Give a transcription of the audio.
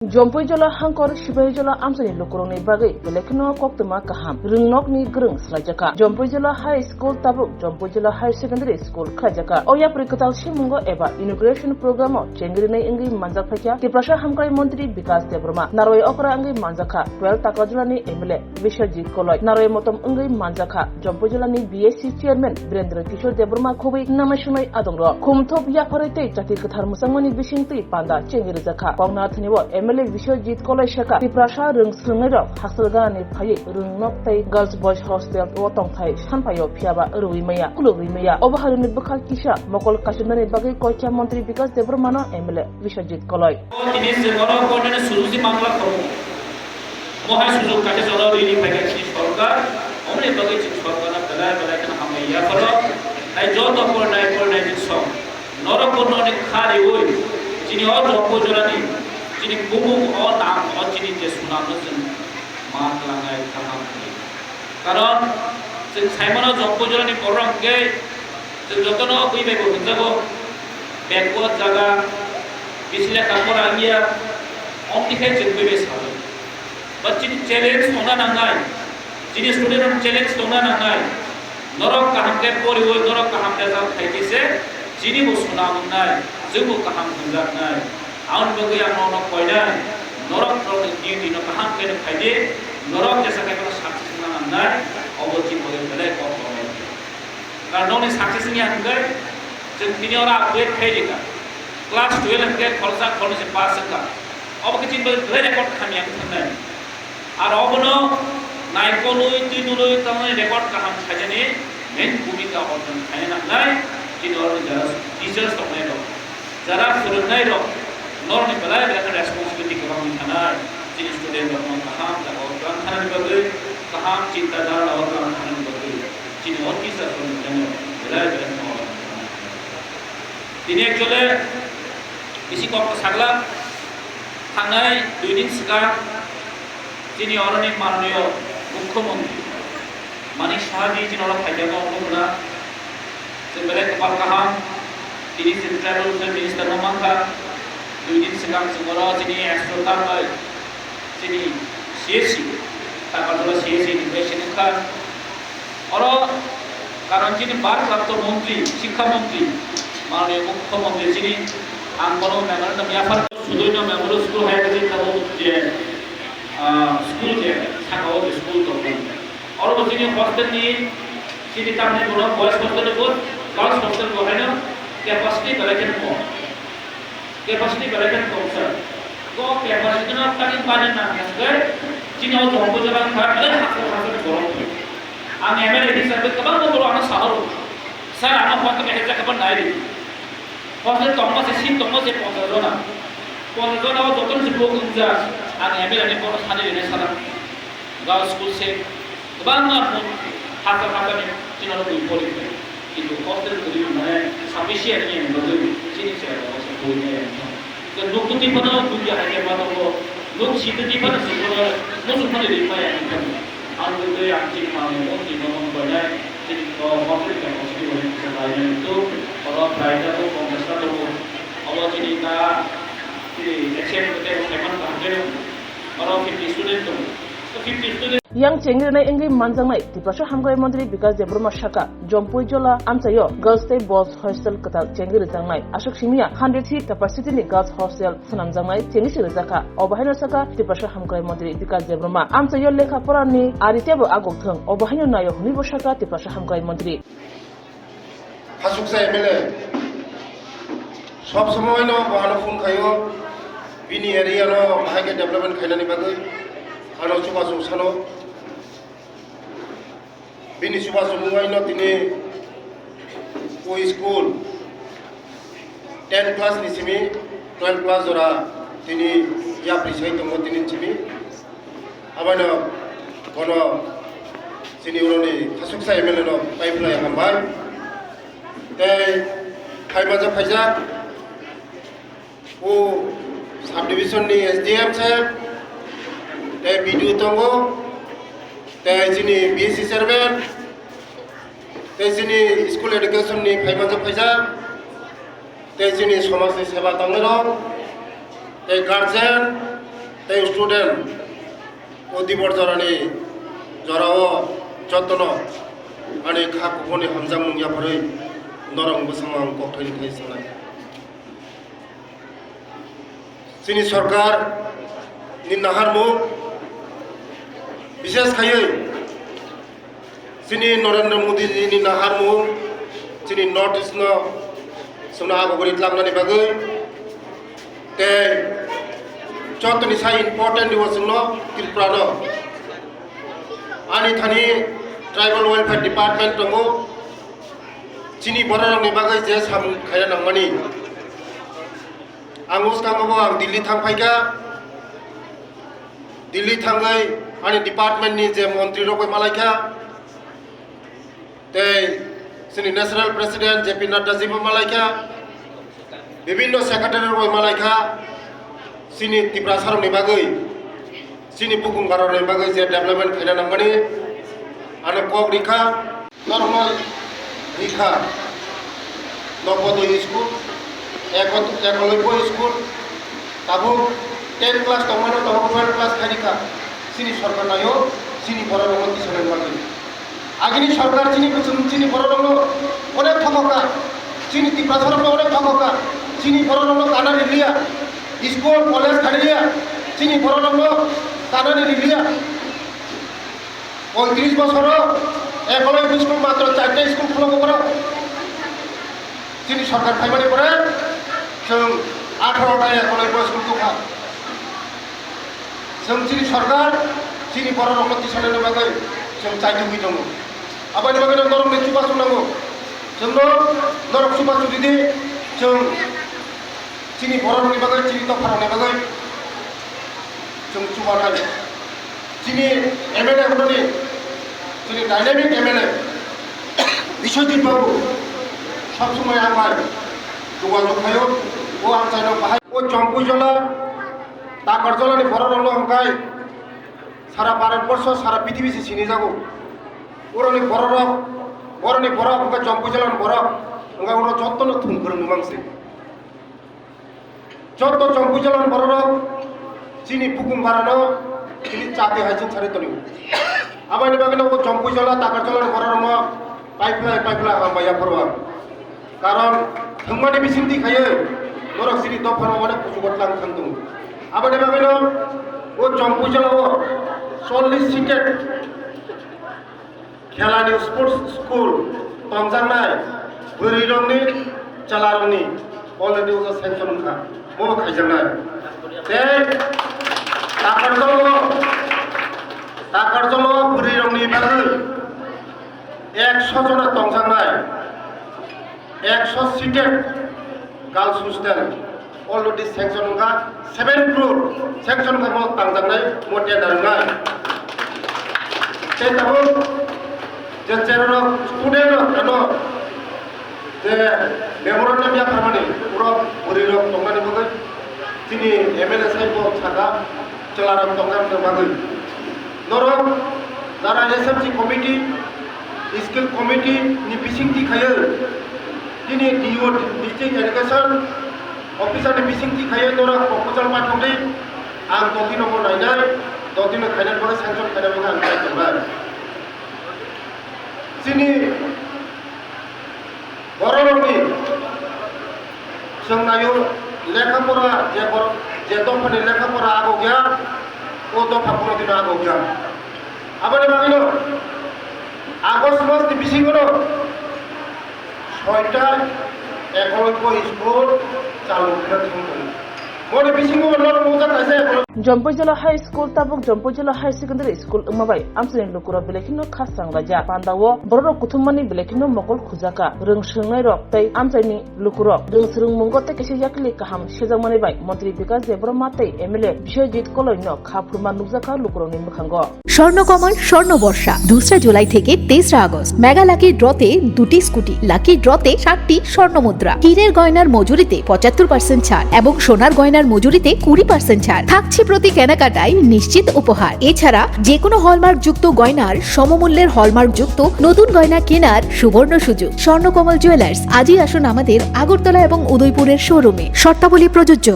Jompoi jola hangkor shibai jola amsani lokorong ni bagai belekno koktema kaham ringnok ni grung slajaka Jompoi jola high school tabuk Jompoi jola high secondary school khajaka oya prikatal shimungo eba inauguration program chengri nei ingi manjak phakya tiprasha hamkai mantri bikas debrma naroi okra ingi manjaka 12 takajula ni emle Vishwajit koloi naroi motom ingi manjaka Jompoi jola ni BSC chairman Brendra Kishore debrma khobai namashunai adongro khumthop ya pharite chati kathar musangmani bisingti panda chengri jaka pauna thnibo MLA Vishwajit koloi shaka tiprasha rung slungai hasalga ni phai rungnok tai girls boys hostel wotong thai sanpayo phiaba rui maya kului maya obaharini bukhal kisha mokol kashmani bagai koikya mantri bikas debrmano MLA Vishwajit koloi তিনি যে বড় কোণে সুরুজি মামলা করব মহাই সুযোগ কাছে চলো really ফাইনান্সি সরকার অমনি বাগে চিন সরকার না বেলা বেলা কেন হামাইয়া করো তাই যত পড়নাই দিন সব নরকর্ণ অনেক খারি ওই যিনি অজপজলানি যিনি বুবু ও নাম ও যিনি যে সুনাম जों মান লাগাই খালাম কারণ जों সাইমনা জপজলানি পরমকে जों যতন কইবাইবো যাব ব্যাকওয়ার্ড জায়গা बिसले कापर आगिया ऑप्टिकल चिंतु बेस हालो बच्ची चैलेंज होना नंगाई जिनी स्टूडेंट चैलेंज होना नंगाई नरक कहम के पोरी वो नरक कहम के साथ खाई से जिनी वो सुना मुन्नाई जिबो कहम गुंजाक नाई आउन बगे आनो न कोइना नरक प्रोड नी नी न कहम के खाई दे नरक जैसा के को सक्सेस ना नंगाई अबोची बगे बेले को कारण ने सक्सेस नि आंगै जों तिनी और अपडेट खाई देगा Class 12 and get खर्चा खर्च से पास का अब के चिन बे रेकॉर्ड खामिया थने आर अबनो नाइकोनुई तिनुई तने रेकॉर्ड का हम छजने मेन भूमिका अर्जन खायना नाय जिन और जरा टीचर्स तो नै रो जरा सुरु नै रो नोर ने बलाय बेका रेस्पोंसिबिलिटी के हम थाना जिन स्टूडेंट को कहां तक और काम थाना बगे कहां चिंताधार और काम थाना बगे जिन और की सब जने बलाय बेका दिन एक्चुअली इसी को सागला थांनाय 2 दिन सिगां जिनि अरनि माननीय मुख्यमंत्री मानिक साहाजी जिनि अर फाइदाखौ बुंना जों बेले कपाल काहाम दिनै सेन्ट्रेल मिनिस्टार नमांखा 2 दिन सिगां जों अर जिनि एक्सट्रा जिनि सीएससी ताकादला सीएससी निवेशन का अर कारण जिनि बार प्राप्त मंत्री शिक्षा मंत्री माननीय मुख्यमंत्री जिनि आंगनो मेमोरेंडम याफार सुदयनो मेमोरियल स्कूल है कि तब जे स्कूल जे थाकाओ स्कूल तो और वो जिनि हॉस्टल नि जिनि तामने बोलो बॉयज हॉस्टल को गर्ल्स हॉस्टल को है ना कैपेसिटी कलेक्शन को सर को कैपेसिटी ना ताकि पाने ना है जिनि और जम्बो जला खाले हाथ बोलो आं एमएलए हिसाबै गोबां बोलो आं साहर सर आं फक्त हेजा खबर नाय हॉस्टल तंग से सिम तंग से पहुंचना और जतन से लोग जा आं एमएलए ने को साने ने सारा गांव स्कूल से गोबां हाथ में जिनो कोई बोली किंतु हॉस्टल को माने सफिशिएंट नहीं है जिनि से कोई नहीं तो लोग तो दिपना दुनिया है के बात को लोग सीधे दिपना से नो सुनने दे पाए आं तो आंटी माने वो जिनो बनाए जिनको हॉस्टल का हॉस्पिटल है तो और प्राइवेट को कॉमर्स तो अब जिनि का एक्सेप्ट करते हैं सेवन का और 50 स्टूडेंट तो 50 student yang chengri nei ingi manjangnai tiprasha hamgai mantri bikas debrma shaka Jompoi jola amsayo girls day boys hostel katal chengri jangnai ashok simia 100 seat capacity ni girls hostel sanam jangnai chengri sir jaka obahaino saka tiprasha hamgai mantri bikas debrma amsayo lekha porani aritebo agok thang obahaino nayo hunibo shaka tiprasha hamgai mantri হাসুকসা MLA সব সময় ন বাহানো phone খাইও বিনি area ন বাহাকে development খাইনানি বাগৈ আনো সুবা সুসানো বিনি সুবা সুমুই ন তিনি ওই স্কুল 10 ক্লাস নিছিমি 12 ক্লাস জরা তিনি ইয়া প্রিসাই দङ তিনি চিমি আবাইন কোন সিনি উরনি হাসুকসা এমএলএ ন পাইপ্লাই হামবাই खाइबाजा फाइजा वो सब डिविजन नि एसडीएम साहेब बीडीओ दङो जिनि बीएससी चेयरमैन जिनि स्कूल एडुकेशन नि खाइबाजा फाइजा जिनि समाजनि सेवा दङ guardian tei student odibor jorani jorao jotono ani khakuponi hamjamung yaphoroi norong busamang kokthai thai sanai chini sarkar ni naharmu বিশেষ খাইয়ে চিনি Narendra Modi ni naharmu chini north east no suna agogori tlamnani bagai te chotoni sai important wasno Tripura no ani thani tribal welfare department tongo chini borarong ni bagai je sam khaya nangmani angus kamabo ang Delhi thangphaika Delhi thangai ani department ni je মন্ত্রী রকই মালাইখা te sini national president JP Nadda ji malaika bibhinno secretary roi malaika sini Tripura sarong ni bagai sini pukum garor ni bagai je development khaina nangmani ane kok rikha normal rikha Nobodoy school ekolobo school tabu 10 class tomano to 12 class kharika sini sarkar nayo sini borarong kisanen bagai আগিনি সরকার চিনি বড় অনেক ঠকা চিনি Tripura সরকার অনেক ঠকা চিনি বড় canary লিয়া school college খাড়িয়া চিনি বড় কানারি লিয়া 35 বছর একলব্য স্কুল মাত্র 4টা স্কুল খোলা করা চিনি সরকার ফাইমানি করে जों 18টা একলব্য স্কুল খোলা जों চিনি সরকার চিনি বড় কিসানের বাগै जों চাইতে दङ abani bagana norok ni cuba sunango जोंनो norok cuba sudidi जों chini borong ni bagai chini to farang ni bagai जों cuba nai chini MLA honi chini dynamic MLA Bishojit babu সব সময় আমার যোগাযোগ খায়ো ও আম চাইনো বাহাই ও চম্পুই জলা তাকর জলানি বড় হংকাই সারা ভারতবর্ষ সারা পৃথিবী চিনি যাবো ওরনি বড় ওকে চম্পুই জলান বড় ওকে ওরা যত থুন করে নুমাংসে যত চম্পুই জলান বড় চিনি পুকুম বাড়ানো চিনি চাতে হাইচিন ছাড়ে তলিও আবার বাগানে ও চম্পুই জলা তাকর জলান বড় পাইপলাই আমাইয়া পড়বা কারণ থাংমানি বিচিন্তি খাইয়ে নরক চিনি দফানো অনেক কিছু গটলাং থাকতো আবার বাগানে ও চম্পুই জলা 40 সিটেড খেলানি স্পোর্টস স্কুল তংজাংনাই বৈরংনি চালারংনি অলরেডি ওজা স্যাংশন খা মো খাইজাংনাই তে তাকারজল বৈরংনি বাগै 100 জনা তংজাংনাই 100 seated girls hostel already sanction খা 7 crore স্যাংশন খা মো তংজাংনাই মোটে দারনাই তে তাবো যে চেরো স্টুডেন্ট এনো যে মেমোরেন্ডাম ইয়া ফারমানি পুরো বরিরক তংগানি বাগै তিনি MLA সাহেব ছাকা চলারক তংগানি বাগै নরক যারা SMC কমিটি স্কিল কমিটি নি বিসিংতি খায়ো তিনি DO ডিস্ট্রিক্ট এডুকেশন অফিসার নি বিসিংতি খায়ো নরক প্রপোজাল পাঠাউदै आं ददिनो नायनाय ददिनो खायनाय बागै सेंसन खायनाय बागै आं खायबाय चिनि बर'नि जों नायो लेखापरा जे दफानि लेखापरा आगो गैया ओ दफा कोनो दिन आगो गैया आबानि बागैनो आगस्ट मासनि बिसिङावनो 6টা एकलब्য स्कुल चालु खालामदोंमोन मने बिसिङाव नरम मोजा खायसे Jompo Jala High School tabuk Jompo Jala High Secondary School umabai amsini lukura belekino khasang raja pandawo borok kuthumani belekino mokol khujaka rung sungai rok tai amsini lukuro rung surung mungote kesi yakli kaham shejamani bai Mantri Bikas Debroma tai MLA Bishojit Koloino khapurma nukjaka lukuro ni mukhango Swarnakamal স্বর্ণবর্ষা 2রা July থেকে 23রা August mega lucky ড্রতে 2টি scooty lucky ড্রতে 7টি স্বর্ণমুদ্রা হীরের গয়নার মজুরিতে 75% ছাড় এবং সোনার গয়নার মজুরিতে 20% ছাড় থাকছে প্রতি কেনাকাটায় নিশ্চিত উপহার এছাড়া যে কোনো হলমার্ক যুক্ত গয়নার সমমূল্যের হলমার্ক যুক্ত নতুন গয়না কেনার সুবর্ণ সুযোগ স্বর্ণকমল জুয়েলার্স আজই আসুন আমাদের আগরতলা এবং উদয়পুরের শোরুমে শর্তাবলী প্রযোজ্য